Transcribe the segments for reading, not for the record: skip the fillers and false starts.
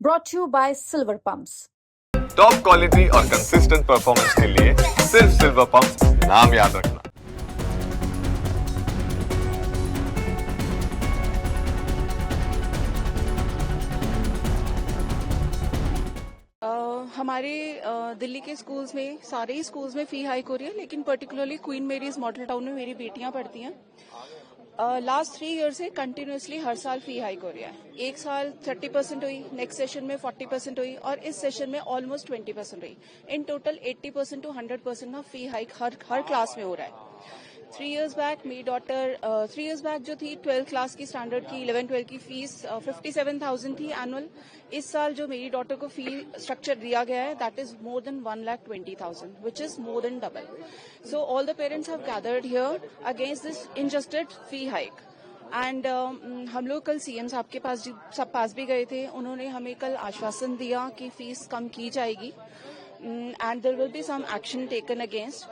brought to you by Silver Pumps. Top quality और consistent performance के लिए सिर्फ सिल्वर पंप्स नाम याद रखना। हमारे दिल्ली के स्कूल्स में, सारे ही स्कूल्स में फी हाइक हो रही है, लेकिन particularly Queen Mary's Model Town में मेरी बेटियां पढ़ती हैं। लास्ट 3 ईयर से कंटिन्यूसली हर साल फी हाइक हो रही है। एक साल 30% हुई, नेक्स्ट सेशन में 40% हुई और इस सेशन में ऑलमोस्ट 20% हुई। इन टोटल 80% टू 100% का फी हाइक हर क्लास में हो रहा है। 3 years बैक मेरी डॉटर 3 years बैक जो थी 12th क्लास की स्टैंडर्ड की 11-12 की फीस 57,000 थी एनुअल। इस साल जो मेरी डॉटर को फी स्ट्रक्चर दिया गया है that is more than 1,20,000 which is more than double. So all the parents have gathered here against this injustice fee hike and हम लोग कल सीएम साहब के पास भी गए थे। उन्होंने हमें कल आश्वासन दिया कि फीस कम की जाएगी and there will be some action taken against.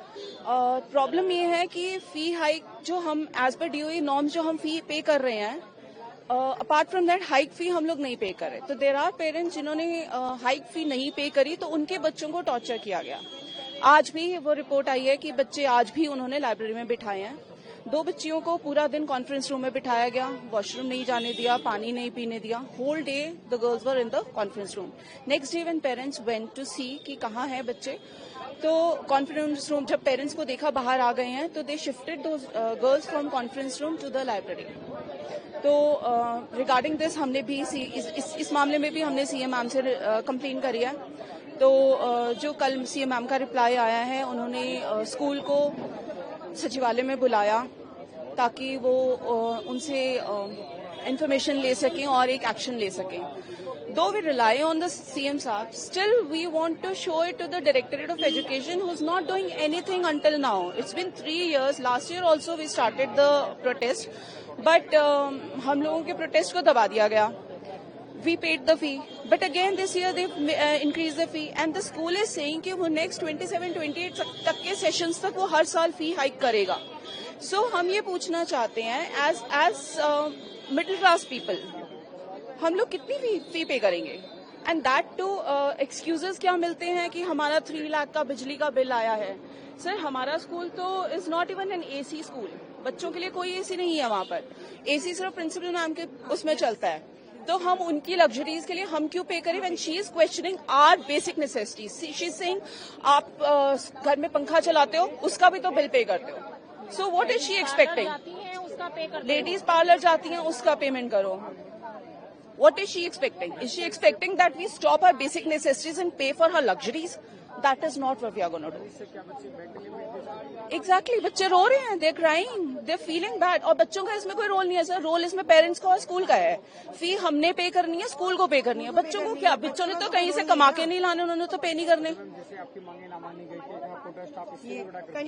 Problem ये है कि फी हाइक जो हम एज पर डीओई नॉर्म्स जो हम फी पे कर रहे हैं, अपार्ट फ्रॉम दैट हाइक फी हम लोग नहीं पे कर रहे। तो देयर आर पेरेंट्स जिन्होंने हाइक फी नहीं पे करी तो उनके बच्चों को टॉर्चर किया गया। आज भी वो रिपोर्ट आई है कि बच्चे आज भी उन्होंने लाइब्रेरी में बिठाए हैं। 2 बच्चियों को पूरा दिन कॉन्फ्रेंस रूम में बिठाया गया, वॉशरूम नहीं जाने दिया, पानी नहीं पीने दिया। Whole day the girls were in the conference room. Next day when parents went to see कि कहाँ है बच्चे, तो कॉन्फ्रेंस रूम जब पेरेंट्स को देखा बाहर आ गए हैं तो they shifted those girls from conference room to the library. तो रिगार्डिंग दिस हमने भी इस मामले में भी हमने सीएम मैम से कंप्लेन करी है। तो जो कल सीएम मैम का रिप्लाई आया है, उन्होंने स्कूल को सचिवालय में बुलाया ताकि वो उनसे इंफॉर्मेशन ले सकें और एक एक्शन ले सकें। Though we rely on the CM साहब, still we want to show it to the Directorate of Education who's not doing anything until now. It's been 3 years. Last year also we started the protest, but हम लोगों के protest को दबा दिया गया। We paid the fee, but again this year they've increased the fee, and the school is saying कि वो next 27-28 तक के sessions तक वो हर साल fee hike करेगा। So हम ये पूछना चाहते हैं as middle class people, हम लोग कितनी फी पे करेंगे? एंड दैट टू एक्सक्यूजेस क्या मिलते हैं कि हमारा 3 लाख का बिजली का बिल आया है। सर हमारा स्कूल तो is not even an AC school, बच्चों के लिए कोई एसी नहीं है वहां पर। एसी सिर्फ प्रिंसिपल मैम के उसमें चलता है। तो हम उनकी लग्जरीज के लिए हम क्यों पे करें when she is questioning our basic necessities. She is saying आप घर में पंखा चलाते हो उसका भी तो बिल पे करते हो। So what is she expecting? Ladies parlour जाती हैं उसका पेमेंट करो। What is she expecting? Is she expecting that we stop her basic necessities and pay for her luxuries? That is not what we are going to do. Exactly. बच्चे रो रहे हैं, they're crying, they're feeling bad. और बच्चों का इसमें कोई role नहीं है सर, रोल इसमें पेरेंट्स का और स्कूल का है। फी हमने पे करनी है, स्कूल को पे करनी है। बच्चों को क्या? बच्चों ने तो कहीं से कमा के नहीं लाने, उन्होंने तो पे नहीं करने।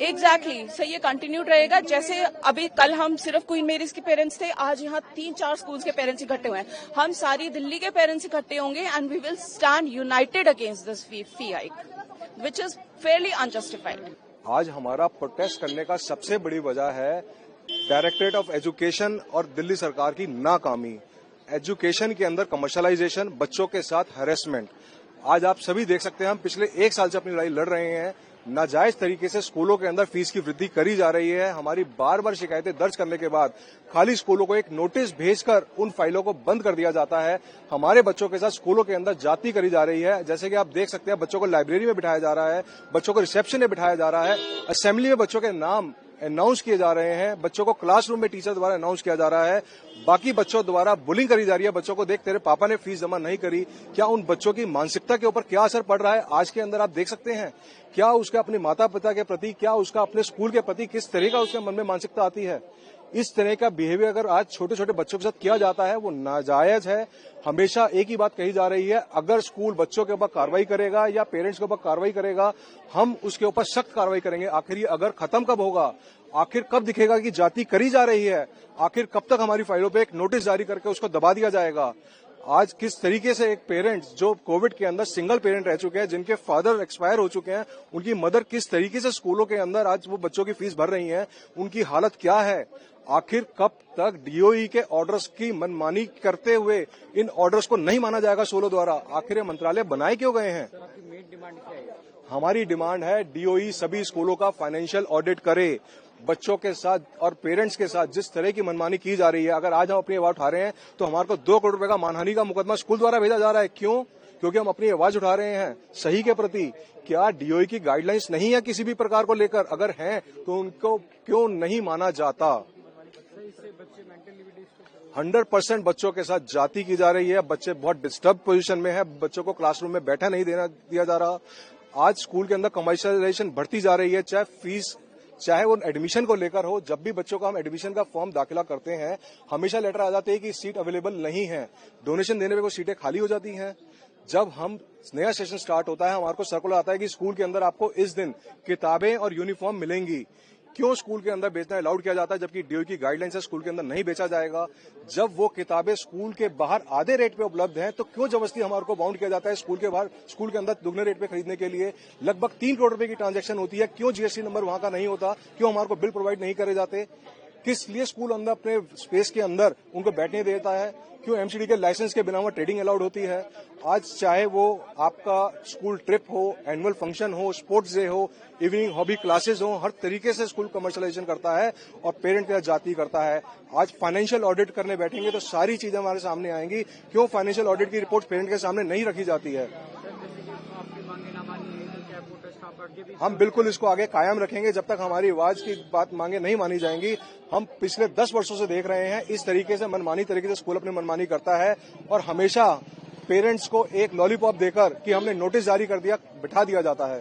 एग्जैक्टली सही, ये कंटिन्यूड रहेगा। जैसे अभी कल हम सिर्फ क्वीन मेरीज के पेरेंट्स थे, आज यहाँ 3-4 स्कूल्स के पेरेंट्स इकट्ठे हुए हैं। हम सारी दिल्ली के पेरेंट्स इकट्ठे होंगे and we will stand united against this fee hike which is fairly unjustified. आज हमारा प्रोटेस्ट करने का सबसे बड़ी वजह है डायरेक्टरेट ऑफ एजुकेशन और दिल्ली सरकार की नाकामी। एजुकेशन के अंदर कमर्शलाइजेशन, बच्चों के साथ हैरेसमेंट। आज आप सभी देख सकते हैं, हम पिछले 1 साल से अपनी लड़ाई लड़ रहे हैं। नाजायज तरीके से स्कूलों के अंदर फीस की वृद्धि करी जा रही है। हमारी बार बार शिकायतें दर्ज करने के बाद खाली स्कूलों को एक नोटिस भेजकर उन फाइलों को बंद कर दिया जाता है। हमारे बच्चों के साथ स्कूलों के अंदर जाति करी जा रही है। जैसे कि आप देख सकते हैं, बच्चों को लाइब्रेरी में बिठाया जा रहा है, बच्चों को रिसेप्शन में बिठाया जा रहा है, असेंबली में बच्चों के नाम अनाउंस किए जा रहे हैं, बच्चों को क्लासरूम में टीचर द्वारा अनाउंस किया जा रहा है, बाकी बच्चों द्वारा बुलिंग करी जा रही है। बच्चों को देख, तेरे पापा ने फीस जमा नहीं करी। क्या उन बच्चों की मानसिकता के ऊपर क्या असर पड़ रहा है आज के अंदर आप देख सकते हैं। क्या उसके अपने माता पिता के प्रति, क्या उसका अपने स्कूल के प्रति किस तरह का उसके मन में मानसिकता आती है। इस तरह का बिहेवियर अगर आज छोटे छोटे बच्चों के साथ किया जाता है वो नाजायज है। हमेशा एक ही बात कही जा रही है, अगर स्कूल बच्चों के ऊपर कार्रवाई करेगा या पेरेंट्स के ऊपर कार्रवाई करेगा, हम उसके ऊपर सख्त कार्रवाई करेंगे। आखिर ये अगर खत्म कब होगा? आखिर कब दिखेगा कि जाति करी जा रही है? आखिर कब तक हमारी फाइलों पे एक नोटिस जारी करके उसको दबा दिया जाएगा? आज किस तरीके से एक पेरेंट्स जो कोविड के अंदर सिंगल पेरेंट रह चुके हैं, जिनके फादर एक्सपायर हो चुके हैं, उनकी मदर किस तरीके से स्कूलों के अंदर आज वो बच्चों की फीस भर रही हैं, उनकी हालत क्या है। आखिर कब तक डीओई के ऑर्डर्स की मनमानी करते हुए इन ऑर्डर्स को नहीं माना जाएगा सोलो द्वारा? आखिर ये मंत्रालय बनाए क्यों गए हैं? हमारी डिमांड है डीओई सभी स्कूलों का फाइनेंशियल ऑडिट करे। बच्चों के साथ और पेरेंट्स के साथ जिस तरह की मनमानी की जा रही है, अगर आज हम अपनी आवाज उठा रहे हैं तो हमारे को 2 करोड़ रुपए का मानहानि का मुकदमा स्कूल द्वारा भेजा जा रहा है। क्यों? क्योंकि हम अपनी आवाज उठा रहे हैं सही के प्रति। क्या डीओई की गाइडलाइंस नहीं है किसी भी प्रकार को लेकर? अगर हैं तो उनको क्यों नहीं माना जाता? 100% बच्चों के साथ जाति की जा रही है। बच्चे बहुत डिस्टर्ब पोजीशन में है, बच्चों को क्लासरूम में बैठा नहीं दिया जा रहा। आज स्कूल के अंदर कमर्शियलाइजेशन बढ़ती जा रही है, चाहे फीस चाहे वो एडमिशन को लेकर हो। जब भी बच्चों का हम एडमिशन का फॉर्म दाखिला करते हैं, हमेशा लेटर आ जाते हैं कि सीट अवेलेबल नहीं है। डोनेशन देने पे वो सीटें खाली हो जाती हैं। जब हम नया सेशन स्टार्ट होता है, हमारे को सर्कुलर आता है कि स्कूल के अंदर आपको इस दिन किताबें और यूनिफॉर्म मिलेंगी। क्यों स्कूल के अंदर बेचना अलाउड किया जाता है, जबकि डीओई की गाइडलाइंस है स्कूल के अंदर नहीं बेचा जाएगा? जब वो किताबें स्कूल के बाहर आधे रेट पे उपलब्ध हैं, तो क्यों जबरदस्ती हमारे को बाउंड किया जाता है स्कूल के बाहर स्कूल के अंदर दुगने रेट पे खरीदने के लिए? लगभग 3 करोड़ रुपए की ट्रांजैक्शन होती है। क्यों जीएसटी नंबर वहां का नहीं होता? क्यों हमारे को बिल प्रोवाइड नहीं करे जाते? किस लिए स्कूल अंदर अपने स्पेस के अंदर उनको बैठने देता है? क्यों एमसीडी के लाइसेंस के बिना वो ट्रेडिंग अलाउड होती है? आज चाहे वो आपका स्कूल ट्रिप हो, एनुअल फंक्शन हो, स्पोर्ट्स डे हो, इवनिंग हॉबी क्लासेस हो, हर तरीके से स्कूल कमर्शियलाइजेशन करता है और पेरेंट के साथ जाति करता है। आज फाइनेंशियल ऑडिट करने बैठेंगे तो सारी चीजें हमारे सामने आएंगी। क्यों फाइनेंशियल ऑडिट की रिपोर्ट पेरेंट के सामने नहीं रखी जाती है? हम बिल्कुल इसको आगे कायम रखेंगे जब तक हमारी आवाज की बात मांगे नहीं मानी जाएंगी। हम पिछले 10 वर्षों से देख रहे हैं इस तरीके से मनमानी तरीके से स्कूल अपनी मनमानी करता है और हमेशा पेरेंट्स को एक लॉलीपॉप देकर कि हमने नोटिस जारी कर दिया, बिठा दिया जाता है।